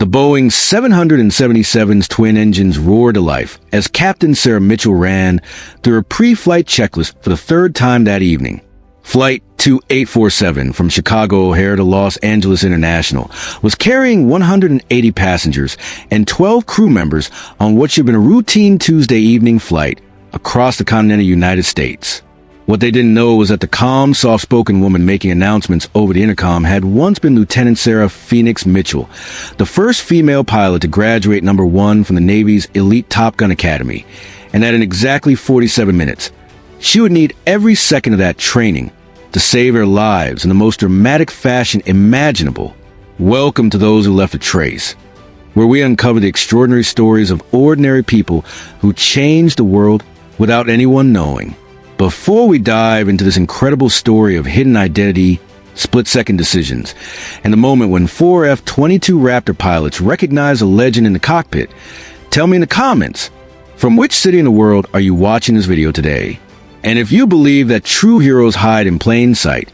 The Boeing 777's twin engines roared to life as Captain Sarah Mitchell ran through a pre-flight checklist for the third time that evening. Flight 2847 from Chicago O'Hare to Los Angeles International was carrying 180 passengers and 12 crew members on what should have been a routine Tuesday evening flight across the continental United States. What they didn't know was that the calm, soft-spoken woman making announcements over the intercom had once been Lieutenant Sarah Phoenix Mitchell, the first female pilot to graduate number 1 from the Navy's elite Top Gun Academy, and that in exactly 47 minutes. She would need every second of that training to save their lives in the most dramatic fashion imaginable. Welcome to Those Who Left a Trace, where we uncover the extraordinary stories of ordinary people who changed the world without anyone knowing. Before we dive into this incredible story of hidden identity, split-second decisions, and the moment when 4 F-22 Raptor pilots recognize a legend in the cockpit, tell me in the comments, from which city in the world are you watching this video today? And if you believe that true heroes hide in plain sight,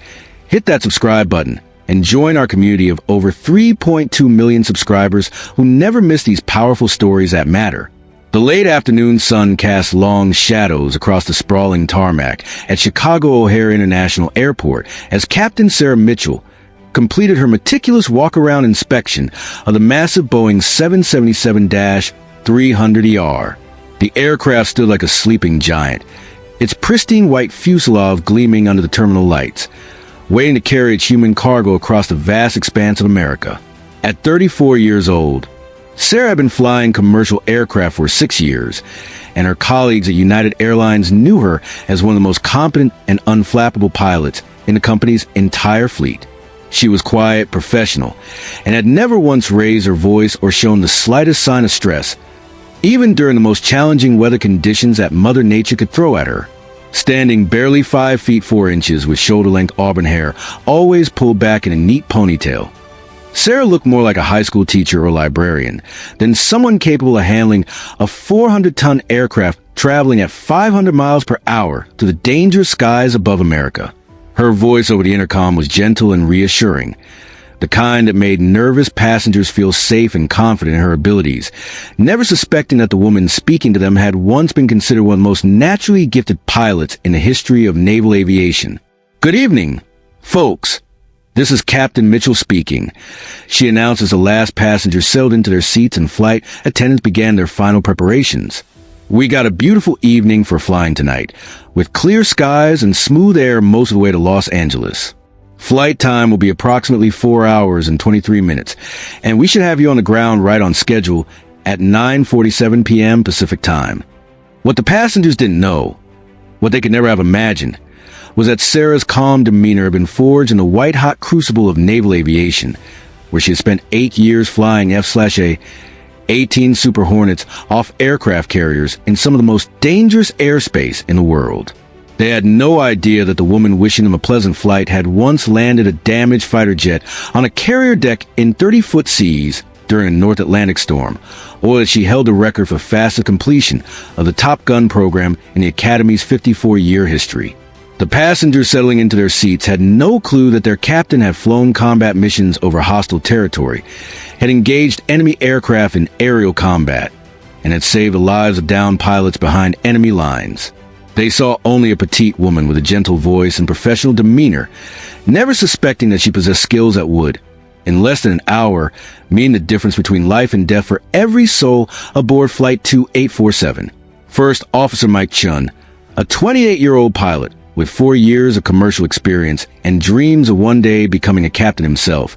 hit that subscribe button and join our community of over 3.2 million subscribers who never miss these powerful stories that matter. The late afternoon sun cast long shadows across the sprawling tarmac at Chicago O'Hare International Airport as Captain Sarah Mitchell completed her meticulous walk-around inspection of the massive Boeing 777-300ER. The aircraft stood like a sleeping giant, its pristine white fuselage gleaming under the terminal lights, waiting to carry its human cargo across the vast expanse of America. At 34 years old, Sarah had been flying commercial aircraft for 6 years, and her colleagues at United Airlines knew her as one of the most competent and unflappable pilots in the company's entire fleet. She was quiet, professional, and had never once raised her voice or shown the slightest sign of stress, even during the most challenging weather conditions that Mother Nature could throw at her. Standing barely 5 feet 4 inches with shoulder-length auburn hair, always pulled back in a neat ponytail, Sarah looked more like a high school teacher or librarian than someone capable of handling a 400-ton aircraft traveling at 500 miles per hour through the dangerous skies above America. Her voice over the intercom was gentle and reassuring, the kind that made nervous passengers feel safe and confident in her abilities, never suspecting that the woman speaking to them had once been considered one of the most naturally gifted pilots in the history of naval aviation. "Good evening, folks. This is Captain Mitchell speaking," she announced as the last passengers settled into their seats and flight attendants began their final preparations. "We got a beautiful evening for flying tonight, with clear skies and smooth air most of the way to Los Angeles. Flight time will be approximately 4 hours and 23 minutes, and we should have you on the ground right on schedule at 9:47 p.m. Pacific time." What the passengers didn't know, what they could never have imagined, was that Sarah's calm demeanor had been forged in the white-hot crucible of naval aviation, where she had spent 8 years flying F/A 18 Super Hornets off aircraft carriers in some of the most dangerous airspace in the world. They had no idea that the woman wishing them a pleasant flight had once landed a damaged fighter jet on a carrier deck in 30-foot seas during a North Atlantic storm, or that she held the record for fastest completion of the Top Gun program in the Academy's 54-year history. The passengers settling into their seats had no clue that their captain had flown combat missions over hostile territory, had engaged enemy aircraft in aerial combat, and had saved the lives of downed pilots behind enemy lines. They saw only a petite woman with a gentle voice and professional demeanor, never suspecting that she possessed skills that would, in less than an hour, mean the difference between life and death for every soul aboard Flight 2847. First Officer Mike Chun, a 28-year-old pilot with 4 years of commercial experience and dreams of one day becoming a captain himself,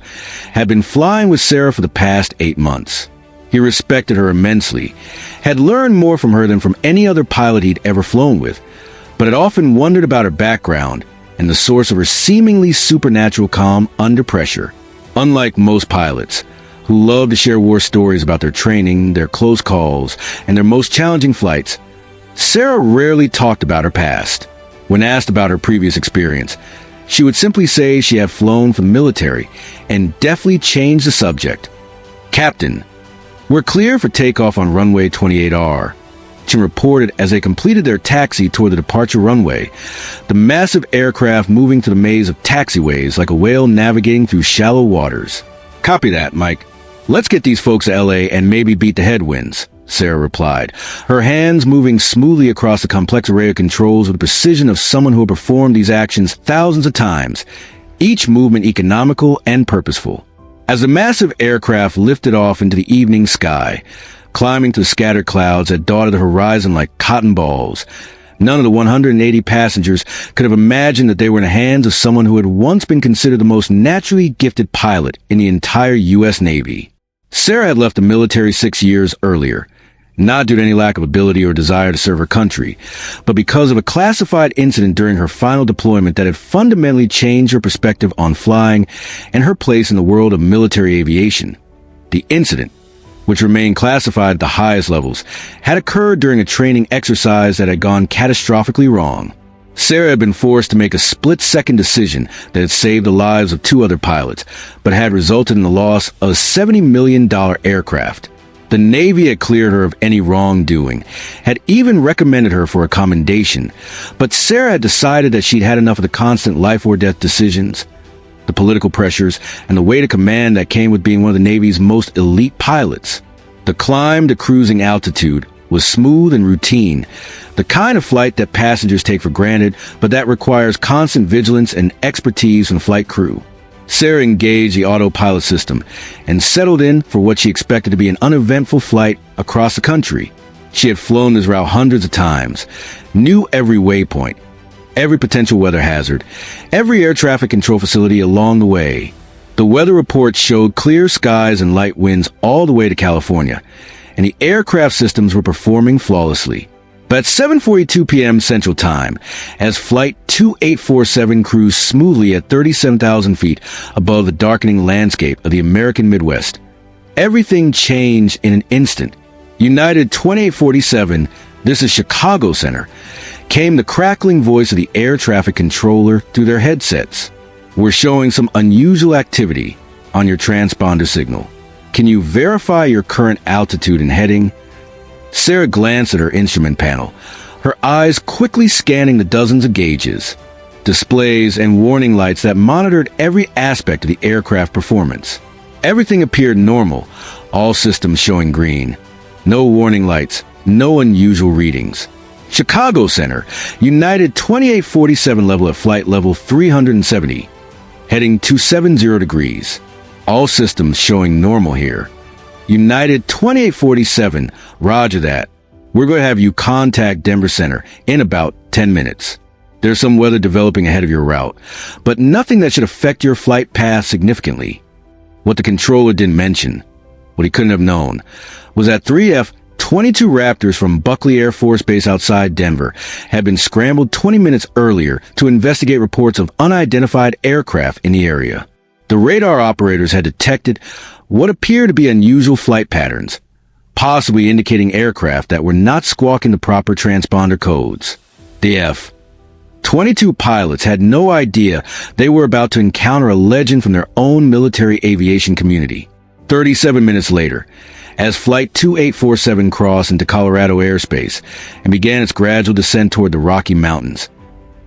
had been flying with Sarah for the past 8 months. He respected her immensely, had learned more from her than from any other pilot he'd ever flown with, but had often wondered about her background and the source of her seemingly supernatural calm under pressure. Unlike most pilots, who love to share war stories about their training, their close calls, and their most challenging flights, Sarah rarely talked about her past. When asked about her previous experience, she would simply say she had flown for the military and deftly change the subject. "Captain, we're clear for takeoff on runway 28R," Chun reported as they completed their taxi toward the departure runway, the massive aircraft moving through the maze of taxiways like a whale navigating through shallow waters. "Copy that, Mike. "Let's get these folks to LA and maybe beat the headwinds," Sarah replied, her hands moving smoothly across the complex array of controls with the precision of someone who had performed these actions thousands of times, each movement economical and purposeful. As the massive aircraft lifted off into the evening sky, climbing through scattered clouds that dotted the horizon like cotton balls, none of the 180 passengers could have imagined that they were in the hands of someone who had once been considered the most naturally gifted pilot in the entire U.S. Navy. Sarah had left the military 6 years earlier, not due to any lack of ability or desire to serve her country, but because of a classified incident during her final deployment that had fundamentally changed her perspective on flying and her place in the world of military aviation. The incident, which remained classified at the highest levels, had occurred during a training exercise that had gone catastrophically wrong. Sarah had been forced to make a split-second decision that had saved the lives of 2 other pilots, but had resulted in the loss of a $70 million aircraft. The Navy had cleared her of any wrongdoing, had even recommended her for a commendation, but Sarah had decided that she'd had enough of the constant life-or-death decisions, the political pressures, and the weight of command that came with being one of the Navy's most elite pilots. The climb to cruising altitude was smooth and routine, the kind of flight that passengers take for granted, but that requires constant vigilance and expertise from the flight crew. Sarah engaged the autopilot system and settled in for what she expected to be an uneventful flight across the country. She had flown this route hundreds of times, knew every waypoint, every potential weather hazard, every air traffic control facility along the way. The weather reports showed clear skies and light winds all the way to California, and the aircraft systems were performing flawlessly. But at 7:42 p.m. Central Time, as Flight 2847 cruised smoothly at 37,000 feet above the darkening landscape of the American Midwest, everything changed in an instant. United 2847, this is Chicago Center, came the crackling voice of the air traffic controller through their headsets. "We're showing some unusual activity on your transponder signal. Can you verify your current altitude and heading?" Sarah glanced at her instrument panel, her eyes quickly scanning the dozens of gauges, displays, and warning lights that monitored every aspect of the aircraft performance. Everything appeared normal, all systems showing green. No warning lights, no unusual readings. Chicago Center, United 2847 level at flight level 370, heading 270 degrees. All systems showing normal here. United 2847, roger that. We're going to have you contact Denver Center in about 10 minutes. There's some weather developing ahead of your route, but nothing that should affect your flight path significantly. What the controller didn't mention, what he couldn't have known, was that 3 F-22 Raptors from Buckley Air Force Base outside Denver had been scrambled 20 minutes earlier to investigate reports of unidentified aircraft in the area. The radar operators had detected what appeared to be unusual flight patterns, possibly indicating aircraft that were not squawking the proper transponder codes. The F-22 pilots had no idea they were about to encounter a legend from their own military aviation community. 37 minutes later, as Flight 2847 crossed into Colorado airspace and began its gradual descent toward the Rocky Mountains,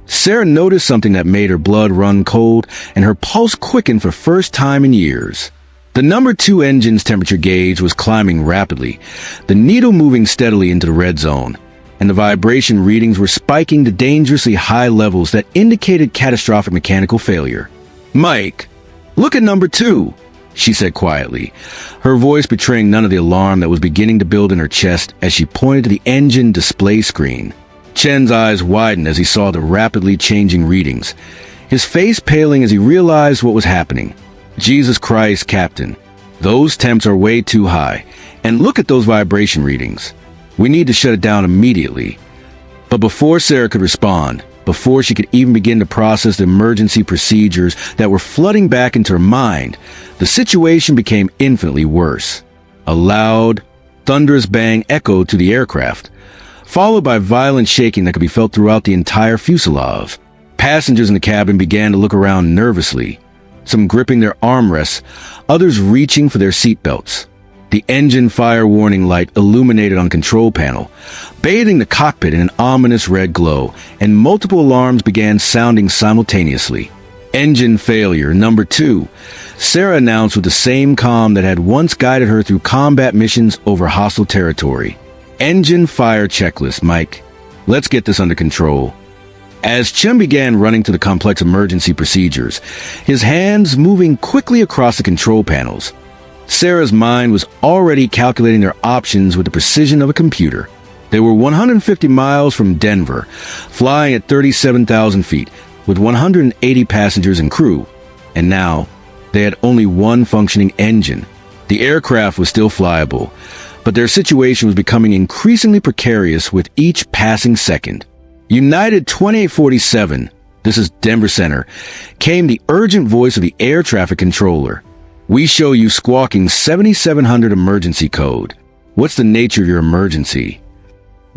Sarah noticed something that made her blood run cold and her pulse quicken for the first time in years. The number 2 engine's temperature gauge was climbing rapidly, the needle moving steadily into the red zone, and the vibration readings were spiking to dangerously high levels that indicated catastrophic mechanical failure. "Mike, look at number 2, she said quietly, her voice betraying none of the alarm that was beginning to build in her chest as she pointed to the engine display screen. Chen's eyes widened as he saw the rapidly changing readings, his face paling as he realized what was happening. "Jesus Christ, Captain. Those temps are way too high. And look at those vibration readings. We need to shut it down immediately." But before Sarah could respond, before she could even begin to process the emergency procedures that were flooding back into her mind, the situation became infinitely worse. A loud, thunderous bang echoed to the aircraft, followed by violent shaking that could be felt throughout the entire fuselage. Passengers in the cabin began to look around nervously, some gripping their armrests, others reaching for their seatbelts. The engine fire warning light illuminated on the control panel, bathing the cockpit in an ominous red glow, and multiple alarms began sounding simultaneously. Engine failure. Number 2. Sarah announced with the same calm that had once guided her through combat missions over hostile territory. Engine fire checklist, Mike. Let's get this under control. As Chim began running to the complex emergency procedures, his hands moving quickly across the control panels, Sarah's mind was already calculating their options with the precision of a computer. They were 150 miles from Denver, flying at 37,000 feet, with 180 passengers and crew, and now they had only one functioning engine. The aircraft was still flyable, but their situation was becoming increasingly precarious with each passing second. United 2847, this is Denver Center, came the urgent voice of the air traffic controller. We show you squawking 7700 emergency code. What's the nature of your emergency?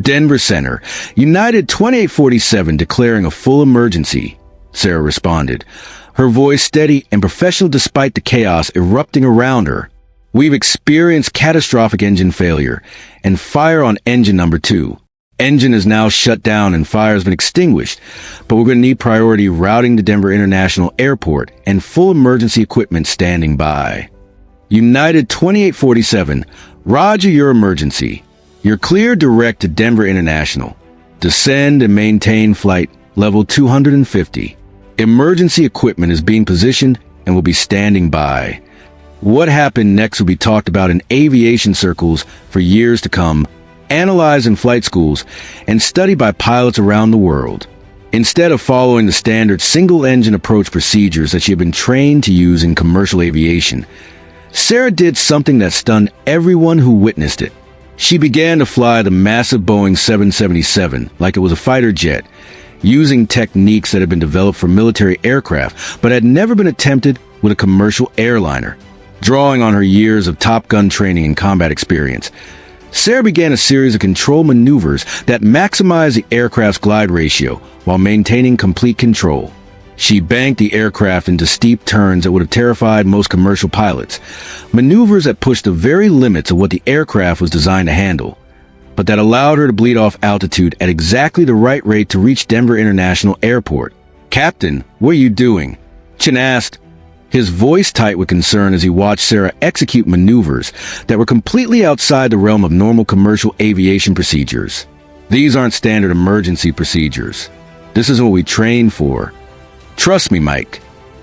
Denver Center, United 2847 declaring a full emergency, Sarah responded, her voice steady and professional despite the chaos erupting around her. We've experienced catastrophic engine failure and fire on engine number 2. Engine is now shut down and fire has been extinguished, but we're going to need priority routing to Denver International Airport and full emergency equipment standing by. United 2847, roger your emergency. You're clear direct to Denver International. Descend and maintain flight level 250. Emergency equipment is being positioned and will be standing by. What happened next will be talked about in aviation circles for years to come, analyzed in flight schools, and studied by pilots around the world. Instead of following the standard single-engine approach procedures that she had been trained to use in commercial aviation, Sarah did something that stunned everyone who witnessed it. She began to fly the massive Boeing 777 like it was a fighter jet, using techniques that had been developed for military aircraft but had never been attempted with a commercial airliner. Drawing on her years of Top Gun training and combat experience, Sarah began a series of control maneuvers that maximized the aircraft's glide ratio while maintaining complete control. She banked the aircraft into steep turns that would have terrified most commercial pilots, maneuvers that pushed the very limits of what the aircraft was designed to handle, but that allowed her to bleed off altitude at exactly the right rate to reach Denver International Airport. "Captain, what are you doing?" Chin asked, his voice tight with concern as he watched Sarah execute maneuvers that were completely outside the realm of normal commercial aviation procedures. "These aren't standard emergency procedures. This is what we train for." "Trust me, Mike,"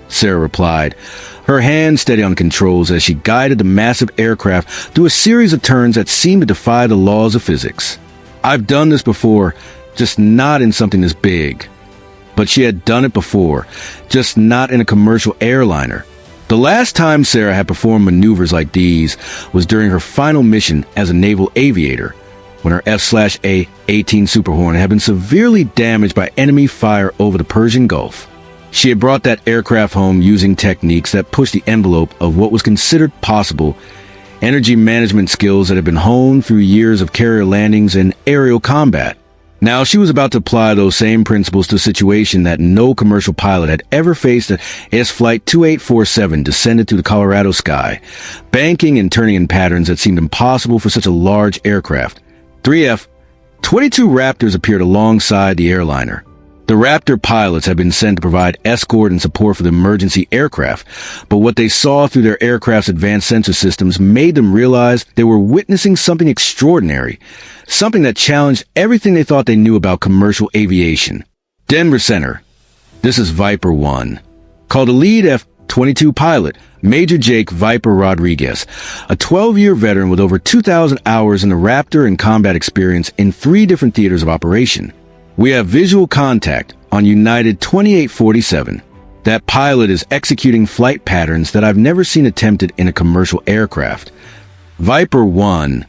Sarah replied, her hand steady on controls as she guided the massive aircraft through a series of turns that seemed to defy the laws of physics. "I've done this before, just not in something this big." But she had done it before, just not in a commercial airliner. The last time Sarah had performed maneuvers like these was during her final mission as a naval aviator, when her F/A-18 Super Hornet had been severely damaged by enemy fire over the Persian Gulf. She had brought that aircraft home using techniques that pushed the envelope of what was considered possible, energy management skills that had been honed through years of carrier landings and aerial combat. Now she was about to apply those same principles to a situation that no commercial pilot had ever faced as Flight 2847 descended through the Colorado sky, banking and turning in patterns that seemed impossible for such a large aircraft. 3 F-22 Raptors appeared alongside the airliner. The Raptor pilots had been sent to provide escort and support for the emergency aircraft, but what they saw through their aircraft's advanced sensor systems made them realize they were witnessing something extraordinary, something that challenged everything they thought they knew about commercial aviation. Denver Center. This is Viper 1. Called a lead F-22 pilot, Major Jake Viper Rodriguez, a 12-year veteran with over 2,000 hours in the Raptor and combat experience in 3 different theaters of operation. "We have visual contact on United 2847. That pilot is executing flight patterns that I've never seen attempted in a commercial aircraft. Viper 1,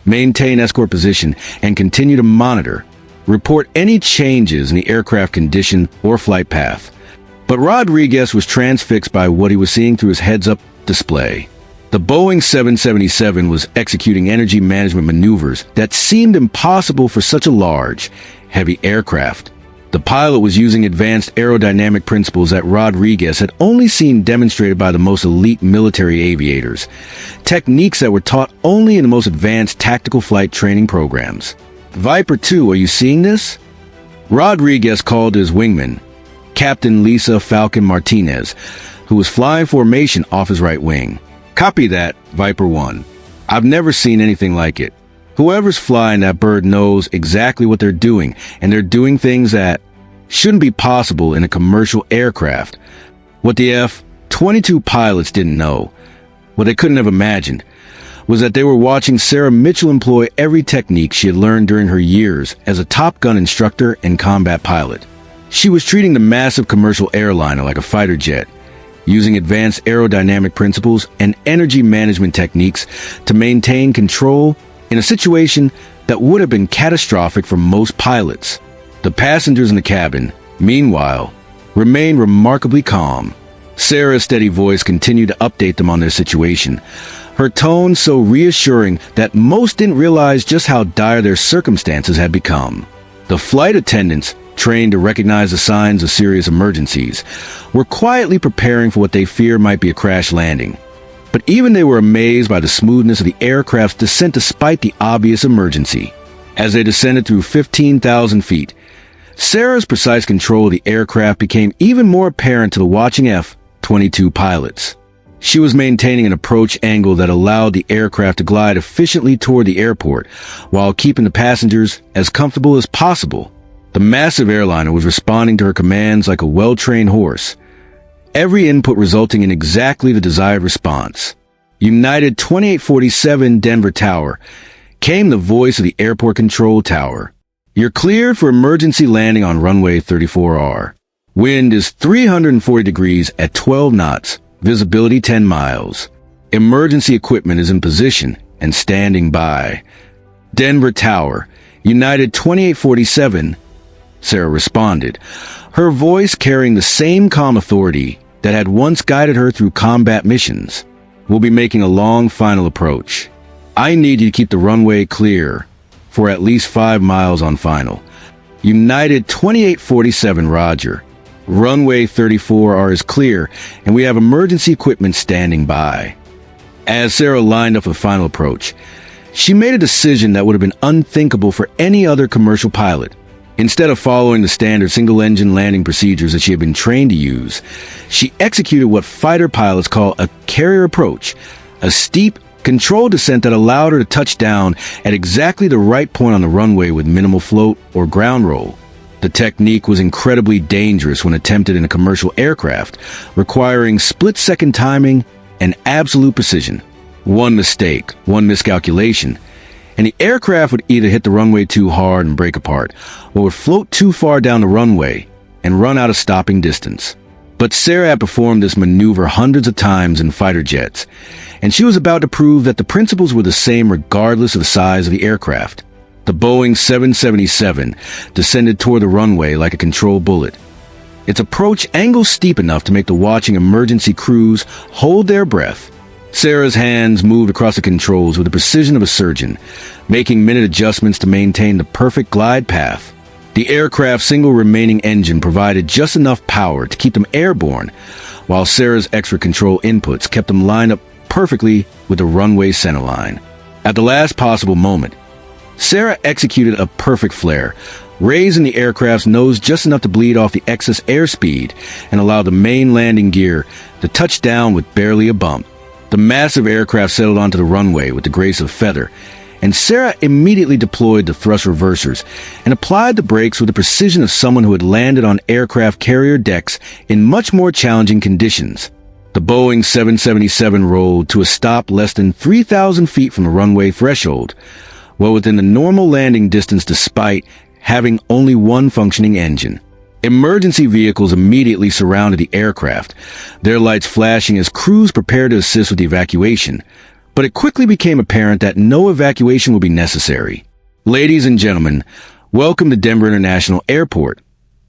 maintain escort position and continue to monitor. Report any changes in the aircraft condition or flight path." But Rodriguez was transfixed by what he was seeing through his heads-up display. The Boeing 777 was executing energy management maneuvers that seemed impossible for such a large, heavy aircraft. The pilot was using advanced aerodynamic principles that Rodriguez had only seen demonstrated by the most elite military aviators, techniques that were taught only in the most advanced tactical flight training programs. "Viper 2, are you seeing this?" Rodriguez called to his wingman. Captain Lisa Falcon Martinez, who was flying formation off his right wing. Copy that, Viper 1. I've never seen anything like it. Whoever's flying that bird knows exactly what they're doing, and they're doing things that shouldn't be possible in a commercial aircraft. What the F-22 pilots didn't know, what they couldn't have imagined, was that they were watching Sarah Mitchell employ every technique she had learned during her years as a Top Gun instructor and combat pilot. She was treating the massive commercial airliner like a fighter jet, using advanced aerodynamic principles and energy management techniques to maintain control in a situation that would have been catastrophic for most pilots. The passengers in the cabin, meanwhile, remained remarkably calm. Sarah's steady voice continued to update them on their situation, her tone so reassuring that most didn't realize just how dire their circumstances had become. The flight attendants, trained to recognize the signs of serious emergencies, were quietly preparing for what they fear might be a crash landing. But even they were amazed by the smoothness of the aircraft's descent despite the obvious emergency. As they descended through 15,000 feet, Sarah's precise control of the aircraft became even more apparent to the watching F-22 pilots. She was maintaining an approach angle that allowed the aircraft to glide efficiently toward the airport while keeping the passengers as comfortable as possible. The massive airliner was responding to her commands like a well-trained horse, every input resulting in exactly the desired response. United 2847 Denver Tower came the voice of the airport control tower. You're cleared for emergency landing on runway 34R. Wind is 340 degrees at 12 knots. Visibility 10 miles. Emergency equipment is in position and standing by. Denver Tower, United 2847, Sarah responded, her voice carrying the same calm authority that had once guided her through combat missions. We'll be making a long final approach. I need you to keep the runway clear for at least 5 miles on final. United 2847, Roger. Runway 34R is clear, and we have emergency equipment standing by. As Sarah lined up for the final approach, she made a decision that would have been unthinkable for any other commercial pilot. Instead of following the standard single-engine landing procedures that she had been trained to use, she executed what fighter pilots call a carrier approach, a steep, controlled descent that allowed her to touch down at exactly the right point on the runway with minimal float or ground roll. The technique was incredibly dangerous when attempted in a commercial aircraft, requiring split-second timing and absolute precision. One mistake, one miscalculation, and the aircraft would either hit the runway too hard and break apart, or would float too far down the runway and run out of stopping distance. But Sarah had performed this maneuver hundreds of times in fighter jets, and she was about to prove that the principles were the same regardless of the size of the aircraft. The Boeing 777 descended toward the runway like a controlled bullet. Its approach angled steep enough to make the watching emergency crews hold their breath. Sarah's hands moved across the controls with the precision of a surgeon, making minute adjustments to maintain the perfect glide path. The aircraft's single remaining engine provided just enough power to keep them airborne, while Sarah's extra control inputs kept them lined up perfectly with the runway centerline. At the last possible moment, Sarah executed a perfect flare, raising the aircraft's nose just enough to bleed off the excess airspeed and allow the main landing gear to touch down with barely a bump. The massive aircraft settled onto the runway with the grace of a feather, and Sarah immediately deployed the thrust reversers and applied the brakes with the precision of someone who had landed on aircraft carrier decks in much more challenging conditions. The Boeing 777 rolled to a stop less than 3,000 feet from the runway threshold, well within the normal landing distance despite having only one functioning engine. Emergency vehicles immediately surrounded the aircraft, their lights flashing as crews prepared to assist with the evacuation, but it quickly became apparent that no evacuation would be necessary. Ladies and gentlemen, welcome to Denver International Airport,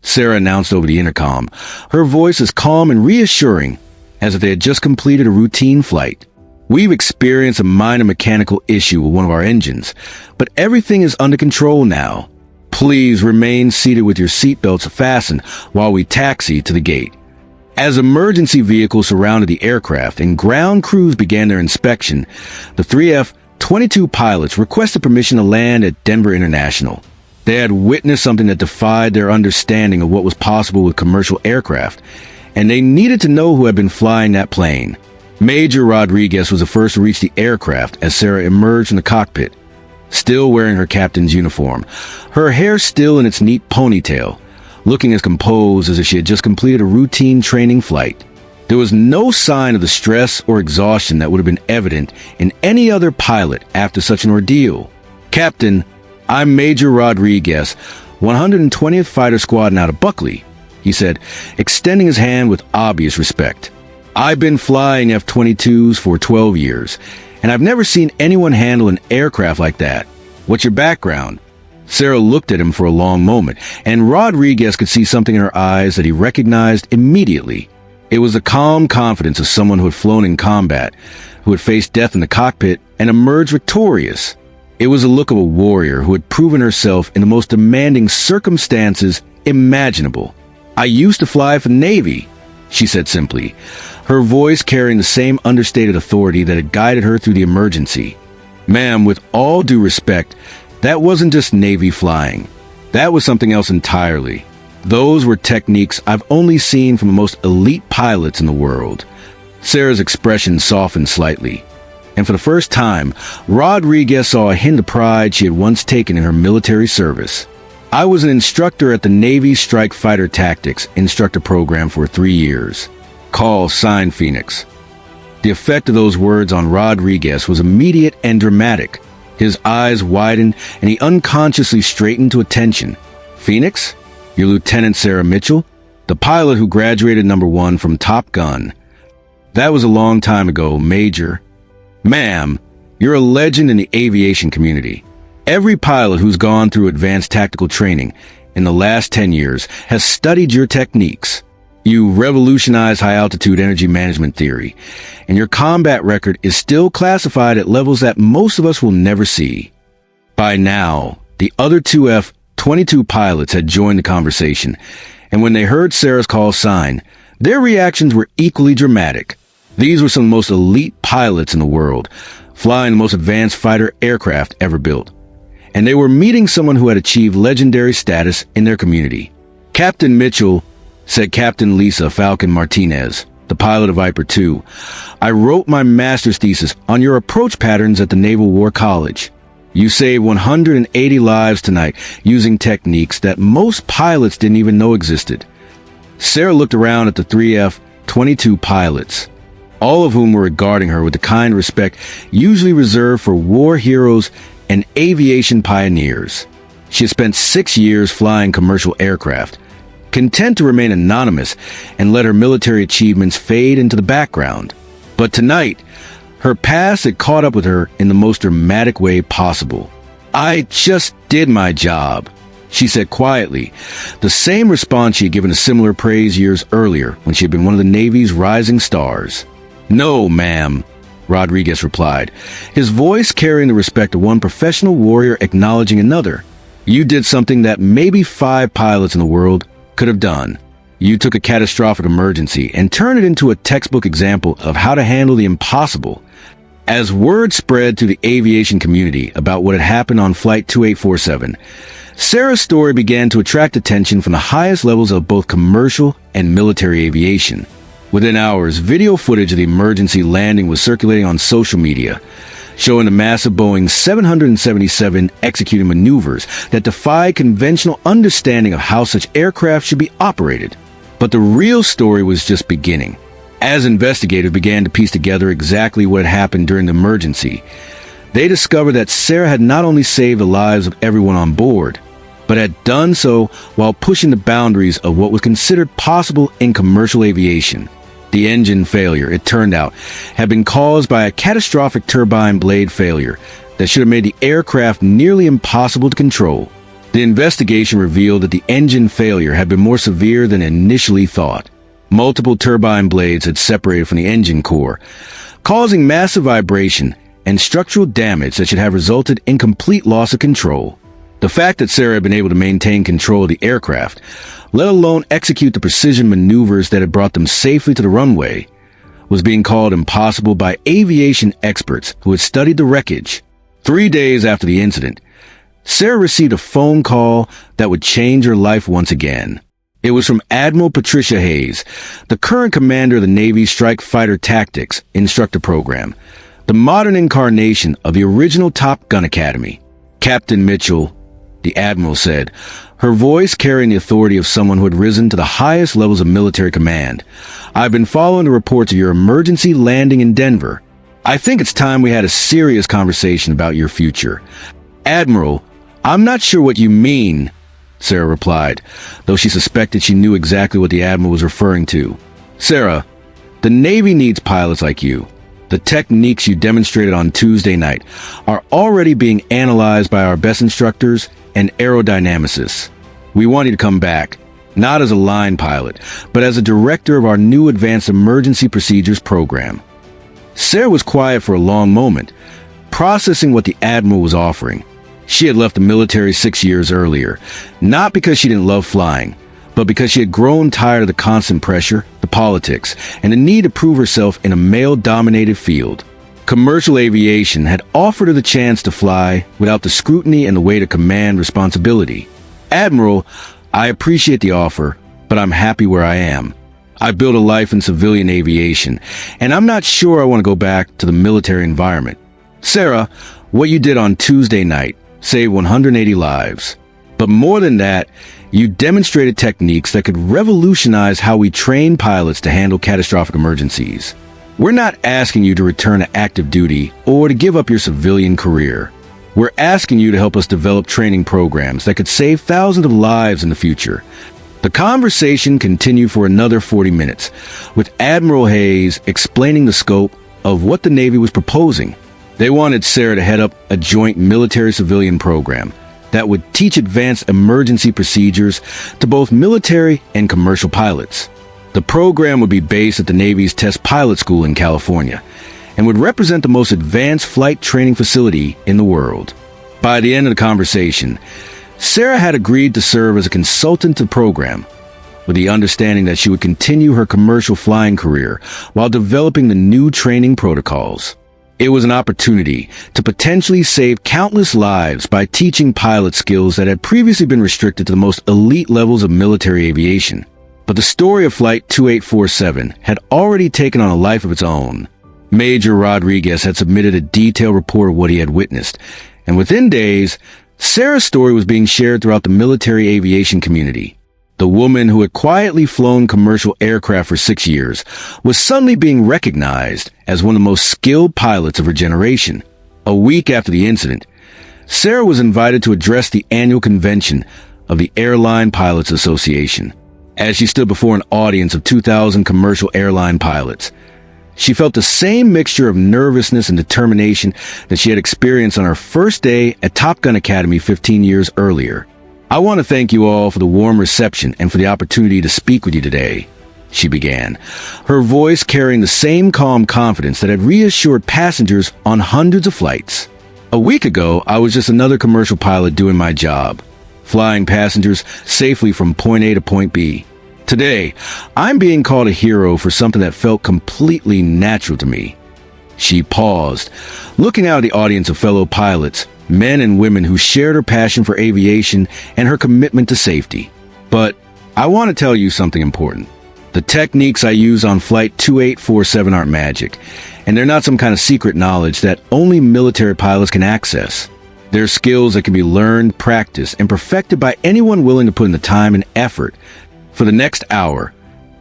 Sarah announced over the intercom, her voice as calm and reassuring as if they had just completed a routine flight. We've experienced a minor mechanical issue with one of our engines, but everything is under control now. Please remain seated with your seatbelts fastened while we taxi to the gate. As emergency vehicles surrounded the aircraft and ground crews began their inspection, the three F-22 pilots requested permission to land at Denver International. They had witnessed something that defied their understanding of what was possible with commercial aircraft, and they needed to know who had been flying that plane. Major Rodriguez was the first to reach the aircraft as Sarah emerged from the cockpit, still wearing her captain's uniform, her hair still in its neat ponytail, looking as composed as if she had just completed a routine training flight. There was no sign of the stress or exhaustion that would have been evident in any other pilot after such an ordeal. "Captain, I'm Major Rodriguez, 120th Fighter Squadron out of Buckley," he said, extending his hand with obvious respect. "I've been flying F-22s for 12 years, and I've never seen anyone handle an aircraft like that. What's your background?" Sarah looked at him for a long moment, and Rodriguez could see something in her eyes that he recognized immediately. It was the calm confidence of someone who had flown in combat, who had faced death in the cockpit and emerged victorious. It was the look of a warrior who had proven herself in the most demanding circumstances imaginable. "I used to fly for the Navy," she said simply, her voice carrying the same understated authority that had guided her through the emergency. "Ma'am, with all due respect, that wasn't just Navy flying. That was something else entirely. Those were techniques I've only seen from the most elite pilots in the world." Sarah's expression softened slightly, and for the first time, Rodriguez saw a hint of pride she had once taken in her military service. "I was an instructor at the Navy Strike Fighter Tactics instructor program for 3 years. Call sign Phoenix." The effect of those words on Rodriguez was immediate and dramatic. His eyes widened, and he unconsciously straightened to attention. "Phoenix? You're Lieutenant Sarah Mitchell, the pilot who graduated #1 from Top Gun." "That was a long time ago, Major." "Ma'am, you're a legend in the aviation community. Every pilot who's gone through advanced tactical training in the last 10 years has studied your techniques. You revolutionized high-altitude energy management theory, and your combat record is still classified at levels that most of us will never see." By now, the other two F-22 pilots had joined the conversation, and when they heard Sarah's call sign, their reactions were equally dramatic. These were some of the most elite pilots in the world, flying the most advanced fighter aircraft ever built, and they were meeting someone who had achieved legendary status in their community. "Captain Mitchell," said Captain Lisa Falcon Martinez, the pilot of Viper 2, "I wrote my master's thesis on your approach patterns at the Naval War College. You saved 180 lives tonight using techniques that most pilots didn't even know existed." Sarah looked around at the 3 F-22 pilots, all of whom were regarding her with the kind respect usually reserved for war heroes and aviation pioneers. She had spent 6 years flying commercial aircraft, content to remain anonymous and let her military achievements fade into the background. But tonight, her past had caught up with her in the most dramatic way possible. "I just did my job," she said quietly, the same response she had given a similar praise years earlier when she had been one of the Navy's rising stars. "No, ma'am," Rodriguez replied, his voice carrying the respect of one professional warrior acknowledging another. "You did something that maybe 5 pilots in the world could have done. You took a catastrophic emergency and turned it into a textbook example of how to handle the impossible." As word spread to the aviation community about what had happened on Flight 2847, Sarah's story began to attract attention from the highest levels of both commercial and military aviation. Within hours, video footage of the emergency landing was circulating on social media, showing the massive Boeing 777 executing maneuvers that defied conventional understanding of how such aircraft should be operated. But the real story was just beginning. As investigators began to piece together exactly what had happened during the emergency, they discovered that Sarah had not only saved the lives of everyone on board, but had done so while pushing the boundaries of what was considered possible in commercial aviation. The engine failure, it turned out, had been caused by a catastrophic turbine blade failure that should have made the aircraft nearly impossible to control. The investigation revealed that the engine failure had been more severe than initially thought. Multiple turbine blades had separated from the engine core, causing massive vibration and structural damage that should have resulted in complete loss of control. The fact that Sarah had been able to maintain control of the aircraft, let alone execute the precision maneuvers that had brought them safely to the runway, was being called impossible by aviation experts who had studied the wreckage. 3 days after the incident, Sarah received a phone call that would change her life once again. It was from Admiral Patricia Hayes, the current commander of the Navy's Strike Fighter Tactics Instructor Program, the modern incarnation of the original Top Gun Academy. "Captain Mitchell," the Admiral said, her voice carrying the authority of someone who had risen to the highest levels of military command. "I've been following the reports of your emergency landing in Denver. I think it's time we had a serious conversation about your future." "Admiral, I'm not sure what you mean," Sarah replied, though she suspected she knew exactly what the Admiral was referring to. "Sarah, the Navy needs pilots like you. The techniques you demonstrated on Tuesday night are already being analyzed by our best instructors and aerodynamicists. We want you to come back, not as a line pilot, but as a director of our new Advanced Emergency Procedures program." Sarah was quiet for a long moment, processing what the Admiral was offering. She had left the military 6 years earlier, not because she didn't love flying, but because she had grown tired of the constant pressure, the politics, and the need to prove herself in a male-dominated field. Commercial aviation had offered her the chance to fly without the scrutiny and the weight of command responsibility. "Admiral, I appreciate the offer, but I'm happy where I am. I've built a life in civilian aviation, and I'm not sure I want to go back to the military environment." "Sarah, what you did on Tuesday night saved 180 lives. But more than that, you demonstrated techniques that could revolutionize how we train pilots to handle catastrophic emergencies. We're not asking you to return to active duty or to give up your civilian career. We're asking you to help us develop training programs that could save thousands of lives in the future." The conversation continued for another 40 minutes, with Admiral Hayes explaining the scope of what the Navy was proposing. They wanted Sarah to head up a joint military-civilian program that would teach advanced emergency procedures to both military and commercial pilots. The program would be based at the Navy's Test Pilot School in California and would represent the most advanced flight training facility in the world. By the end of the conversation, Sarah had agreed to serve as a consultant to the program, with the understanding that she would continue her commercial flying career while developing the new training protocols. It was an opportunity to potentially save countless lives by teaching pilot skills that had previously been restricted to the most elite levels of military aviation. But the story of Flight 2847 had already taken on a life of its own. Major Rodriguez had submitted a detailed report of what he had witnessed, and within days, Sarah's story was being shared throughout the military aviation community. The woman who had quietly flown commercial aircraft for 6 years was suddenly being recognized as one of the most skilled pilots of her generation. A week after the incident, Sarah was invited to address the annual convention of the Airline Pilots Association. As she stood before an audience of 2,000 commercial airline pilots, she felt the same mixture of nervousness and determination that she had experienced on her first day at Top Gun Academy 15 years earlier. "I want to thank you all for the warm reception and for the opportunity to speak with you today," she began, her voice carrying the same calm confidence that had reassured passengers on hundreds of flights. "A week ago, I was just another commercial pilot doing my job, flying passengers safely from point A to point B. Today, I'm being called a hero for something that felt completely natural to me." She paused, looking out at the audience of fellow pilots, men and women who shared her passion for aviation and her commitment to safety. "But I want to tell you something important. The techniques I use on Flight 2847 aren't magic, and they're not some kind of secret knowledge that only military pilots can access. They're skills that can be learned, practiced, and perfected by anyone willing to put in the time and effort." For the next hour,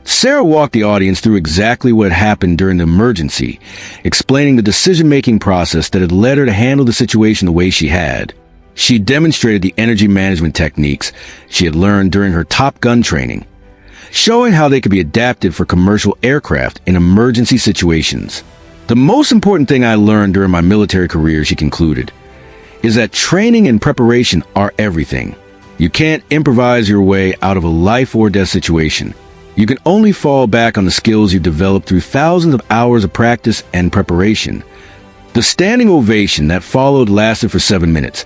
Sarah walked the audience through exactly what happened during the emergency, explaining the decision-making process that had led her to handle the situation the way she had. She demonstrated the energy management techniques she had learned during her Top Gun training, showing how they could be adapted for commercial aircraft in emergency situations. "The most important thing I learned during my military career," she concluded, "is that training and preparation are everything. You can't improvise your way out of a life or death situation. You can only fall back on the skills you've developed through thousands of hours of practice and preparation." The standing ovation that followed lasted for 7 minutes,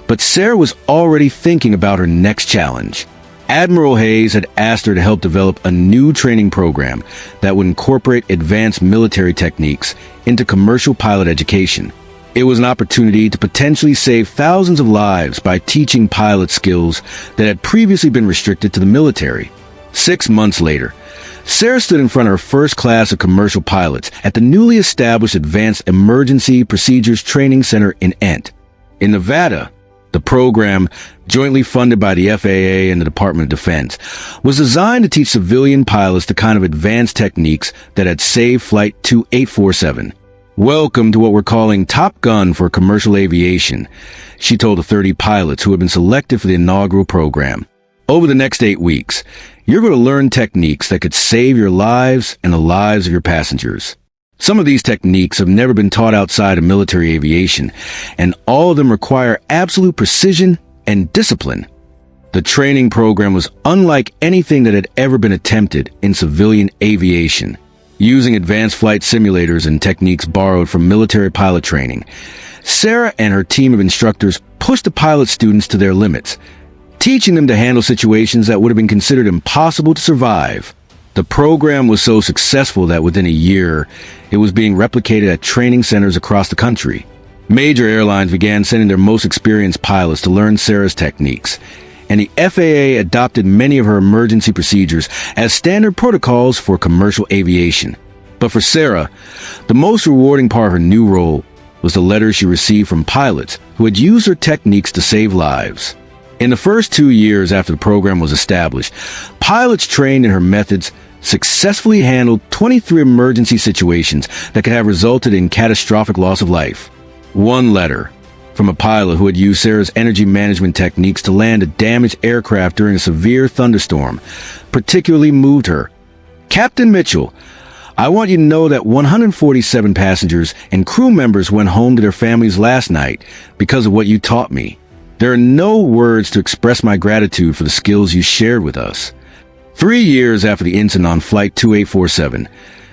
but Sarah was already thinking about her next challenge. Admiral Hayes had asked her to help develop a new training program that would incorporate advanced military techniques into commercial pilot education. It was an opportunity to potentially save thousands of lives by teaching pilot skills that had previously been restricted to the military. 6 months later, Sarah stood in front of her first class of commercial pilots at the newly established Advanced Emergency Procedures Training Center in Ent. In Nevada, the program, jointly funded by the FAA and the Department of Defense, was designed to teach civilian pilots the kind of advanced techniques that had saved Flight 2847. "Welcome to what we're calling Top Gun for commercial aviation," she told the 30 pilots who had been selected for the inaugural program. "Over the next 8 weeks, you're going to learn techniques that could save your lives and the lives of your passengers. Some of these techniques have never been taught outside of military aviation, and all of them require absolute precision and discipline." The training program was unlike anything that had ever been attempted in civilian aviation. Using advanced flight simulators and techniques borrowed from military pilot training, Sarah and her team of instructors pushed the pilot students to their limits, teaching them to handle situations that would have been considered impossible to survive. The program was so successful that within a year, it was being replicated at training centers across the country. Major airlines began sending their most experienced pilots to learn Sarah's techniques, and the FAA adopted many of her emergency procedures as standard protocols for commercial aviation. But for Sarah, the most rewarding part of her new role was the letters she received from pilots who had used her techniques to save lives. In the first 2 years after the program was established, pilots trained in her methods successfully handled 23 emergency situations that could have resulted in catastrophic loss of life. One letter from a pilot who had used Sarah's energy management techniques to land a damaged aircraft during a severe thunderstorm particularly moved her. "Captain Mitchell, I want you to know that 147 passengers and crew members went home to their families last night because of what you taught me. There are no words to express my gratitude for the skills you shared with us." 3 years after the incident on Flight 2847,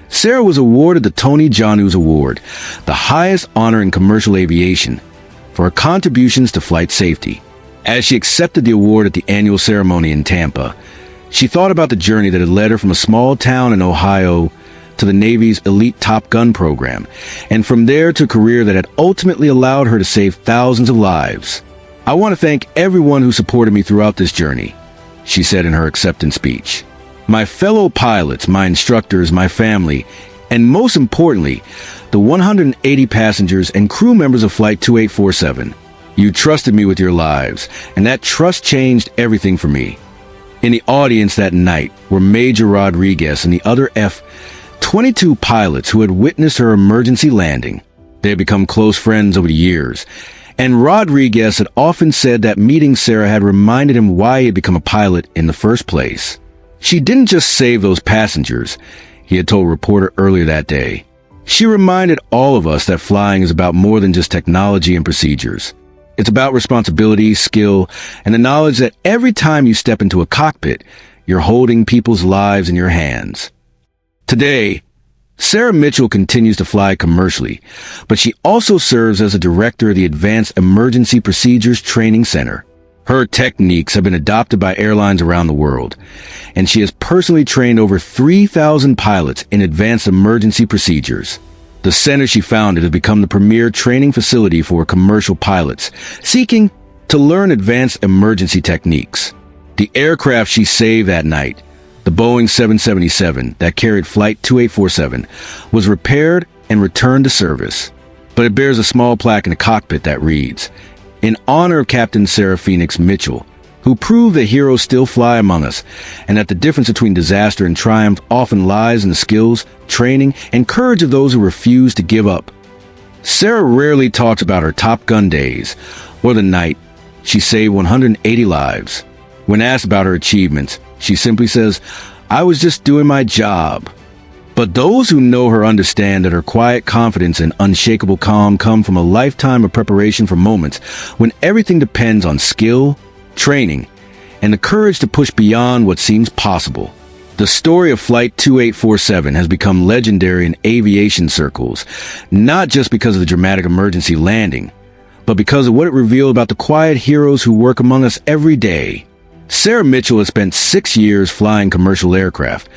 Sarah was awarded the Tony Janus Award, the highest honor in commercial aviation, for her contributions to flight safety. As she accepted the award at the annual ceremony in Tampa, she thought about the journey that had led her from a small town in Ohio to the Navy's elite Top Gun program, and from there to a career that had ultimately allowed her to save thousands of lives. "I want to thank everyone who supported me throughout this journey," she said in her acceptance speech. "My fellow pilots, my instructors, my family, and most importantly, the 180 passengers and crew members of Flight 2847. You trusted me with your lives, and that trust changed everything for me." In the audience that night were Major Rodriguez and the other F-22 pilots who had witnessed her emergency landing. They had become close friends over the years, and Rodriguez had often said that meeting Sarah had reminded him why he had become a pilot in the first place. "She didn't just save those passengers," he had told a reporter earlier that day. "She reminded all of us that flying is about more than just technology and procedures. It's about responsibility, skill, and the knowledge that every time you step into a cockpit, you're holding people's lives in your hands." Today, Sarah Mitchell continues to fly commercially, but she also serves as a director of the Advanced Emergency Procedures Training Center. Her techniques have been adopted by airlines around the world, and she has personally trained over 3,000 pilots in advanced emergency procedures. The center she founded has become the premier training facility for commercial pilots seeking to learn advanced emergency techniques. The aircraft she saved that night, the Boeing 777 that carried Flight 2847, was repaired and returned to service. But it bears a small plaque in the cockpit that reads, "In honor of Captain Sarah Phoenix Mitchell, who proved that heroes still fly among us, and that the difference between disaster and triumph often lies in the skills, training, and courage of those who refuse to give up." Sarah rarely talks about her Top Gun days, or the night she saved 180 lives. When asked about her achievements, she simply says, "I was just doing my job." But those who know her understand that her quiet confidence and unshakable calm come from a lifetime of preparation for moments when everything depends on skill, training, and the courage to push beyond what seems possible. The story of Flight 2847 has become legendary in aviation circles, not just because of the dramatic emergency landing, but because of what it revealed about the quiet heroes who work among us every day. Sarah Mitchell has spent 6 years flying commercial aircraft,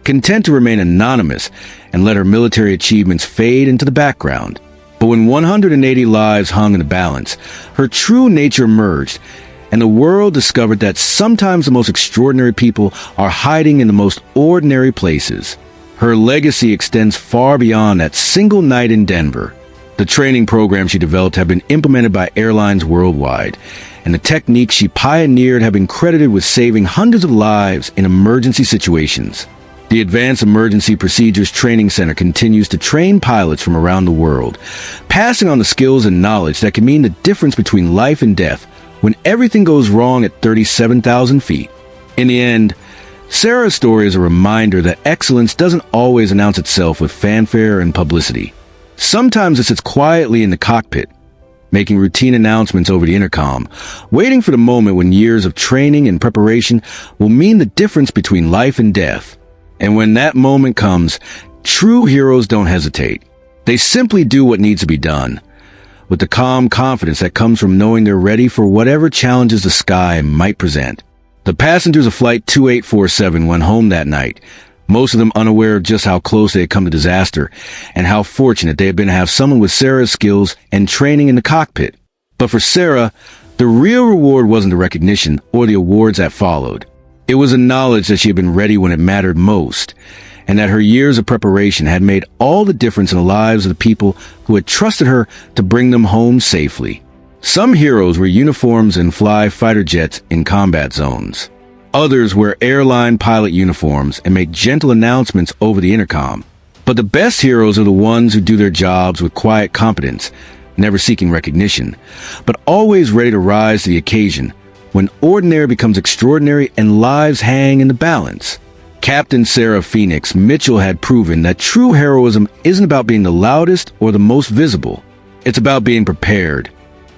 content to remain anonymous and let her military achievements fade into the background. But when 180 lives hung in the balance, her true nature emerged, and the world discovered that sometimes the most extraordinary people are hiding in the most ordinary places. Her legacy extends far beyond that single night in Denver. The training programs she developed have been implemented by airlines worldwide, and the techniques she pioneered have been credited with saving hundreds of lives in emergency situations. The Advanced Emergency Procedures Training Center continues to train pilots from around the world, passing on the skills and knowledge that can mean the difference between life and death when everything goes wrong at 37,000 feet. In the end, Sarah's story is a reminder that excellence doesn't always announce itself with fanfare and publicity. Sometimes it sits quietly in the cockpit, making routine announcements over the intercom, waiting for the moment when years of training and preparation will mean the difference between life and death. And when that moment comes, true heroes don't hesitate. They simply do what needs to be done, with the calm confidence that comes from knowing they're ready for whatever challenges the sky might present. The passengers of Flight 2847 went home that night, most of them unaware of just how close they had come to disaster, and how fortunate they had been to have someone with Sarah's skills and training in the cockpit. But for Sarah, the real reward wasn't the recognition or the awards that followed. It was the knowledge that she had been ready when it mattered most, and that her years of preparation had made all the difference in the lives of the people who had trusted her to bring them home safely. Some heroes wear uniforms and fly fighter jets in combat zones. Others wear airline pilot uniforms and make gentle announcements over the intercom. But the best heroes are the ones who do their jobs with quiet competence, never seeking recognition, but always ready to rise to the occasion when ordinary becomes extraordinary and lives hang in the balance. Captain Sarah Phoenix Mitchell had proven that true heroism isn't about being the loudest or the most visible. It's about being prepared,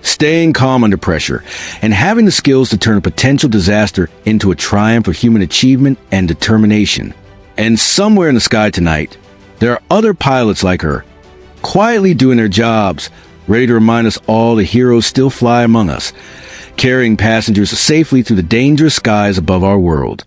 staying calm under pressure, and having the skills to turn a potential disaster into a triumph of human achievement and determination. And somewhere in the sky tonight, there are other pilots like her, quietly doing their jobs, ready to remind us all the heroes still fly among us, carrying passengers safely through the dangerous skies above our world.